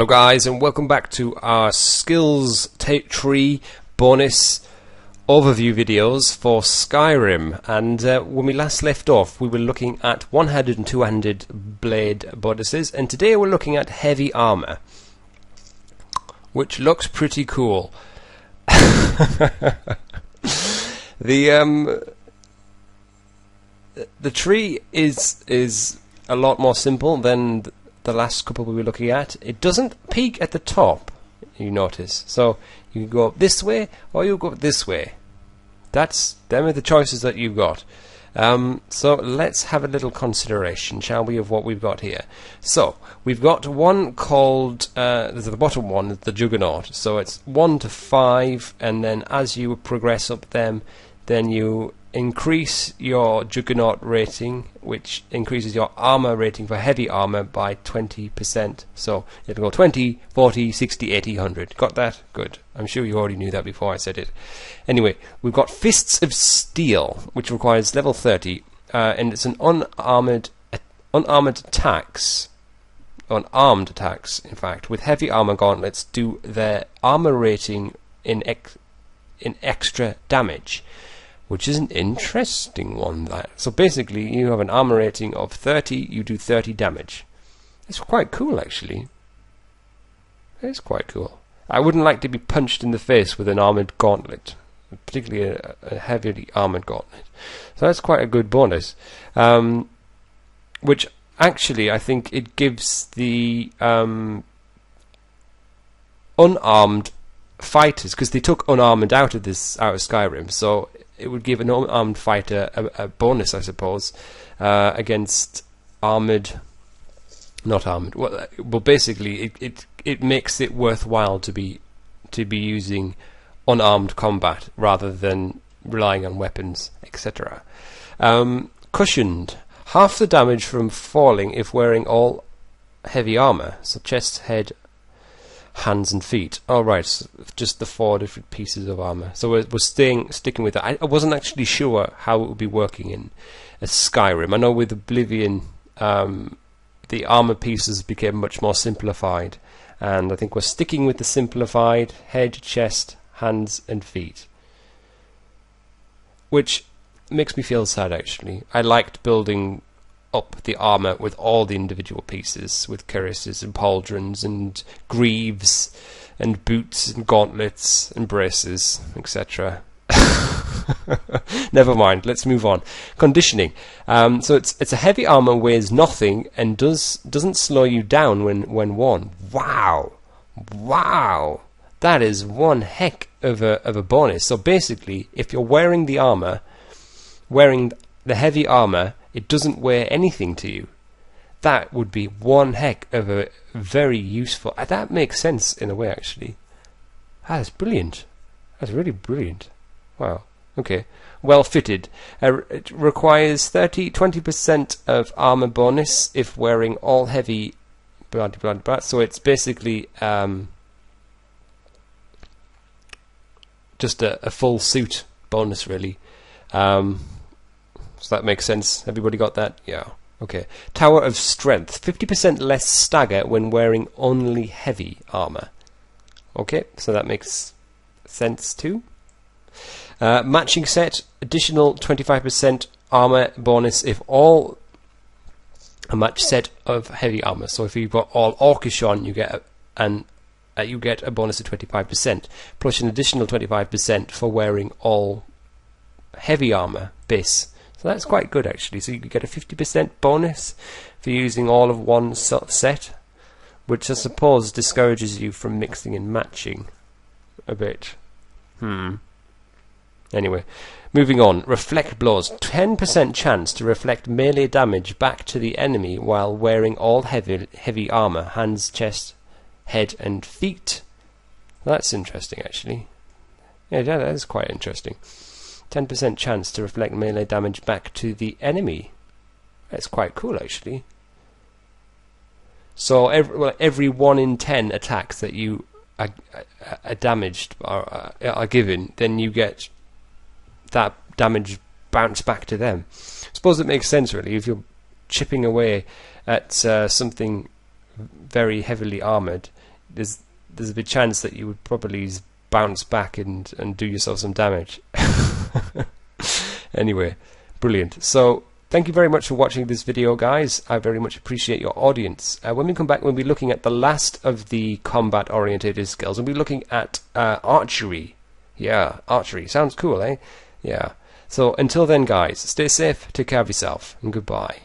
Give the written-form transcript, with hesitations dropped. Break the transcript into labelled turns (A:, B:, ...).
A: Hello guys, and welcome back to our skills tree bonus overview videos for Skyrim. And when we last left off, we were looking at one-handed and two-handed blade bonuses, and today we're looking at heavy armor, which looks pretty cool. The tree is a lot more simple than the last couple we were looking at. It doesn't peak at the top, you notice. So you can go up this way or you go this way. Them are the choices that you've got. So let's have a little consideration, shall we, of what we've got here. So we've got one called the bottom one, the Juggernaut. So it's 1 to 5, and then as you progress up them, then you increase your Juggernaut rating, which increases your armor rating for heavy armor by 20%. So it'll go 20, 40, 60, 80, 100. Got that? Good. I'm sure you already knew that before I said it. Anyway, we've got Fists of Steel, which requires level 30, and it's an unarmed attacks, in fact, with heavy armor gauntlets do their armor rating in extra damage, which is an interesting one. So basically, you have an armor rating of 30, you do 30 damage. It's quite cool, actually. It's quite cool. I wouldn't like to be punched in the face with an armored gauntlet, particularly a heavily armored gauntlet. So that's quite a good bonus. Which actually, I think it gives the unarmed fighters, because they took unarmed out of Skyrim, so it would give an unarmed fighter a bonus, I suppose, against armored, not armored. Well, basically, it makes it worthwhile to be using unarmed combat rather than relying on weapons, etc. Cushioned, half the damage from falling if wearing all heavy armor, so chest, head, hands and feet. Alright, so just the 4 different pieces of armor. So we're sticking with that. I wasn't actually sure how it would be working in a Skyrim. I know with Oblivion, the armor pieces became much more simplified, and I think we're sticking with the simplified head, chest, hands and feet, which makes me feel sad, actually. I liked building up the armor with all the individual pieces, with cuirasses and pauldrons and greaves and boots and gauntlets and braces, etc. Never mind, let's move on. Conditioning. So it's a heavy armor, weighs nothing and doesn't slow you down when worn. Wow, that is one heck of a bonus. So basically, if you're wearing the armor, wearing the heavy armor, it doesn't weigh anything to you. That would be one heck of a very useful. That makes sense in a way, actually. That's brilliant. That's really brilliant. Wow. Okay. Well fitted. It requires 20% of armor bonus if wearing all heavy. Blah, blah, blah. So it's basically just a full suit bonus, really. So that makes sense. Everybody got that? Yeah. Okay. Tower of Strength. 50% less stagger when wearing only heavy armor. Okay, so that makes sense too. Matching set. Additional 25% armor bonus if all a match set of heavy armor. So if you've got all Orcish on, you get a bonus of 25%, plus an additional 25% for wearing all heavy armor base. So that's quite good, actually. So you could get a 50% bonus for using all of one set, which I suppose discourages you from mixing and matching a bit. Anyway, moving on. Reflect blows. 10% chance to reflect melee damage back to the enemy while wearing all heavy armor, hands, chest, head and feet. That's interesting, actually. Yeah, that is quite interesting. 10% chance to reflect melee damage back to the enemy. That's quite cool, actually. So every 1 in 10 attacks that you are damaged are given, then you get that damage bounced back to them. I suppose it makes sense, really, if you're chipping away at something very heavily armoured. there's a big chance that you would probably bounce back and do yourself some damage. Anyway, brilliant. So thank you very much for watching this video, guys. I very much appreciate your audience. When we come back, we'll be looking at the last of the combat orientated skills. We'll be looking at archery. Yeah, archery. Sounds cool, eh? Yeah. So until then, guys, stay safe, take care of yourself, and goodbye.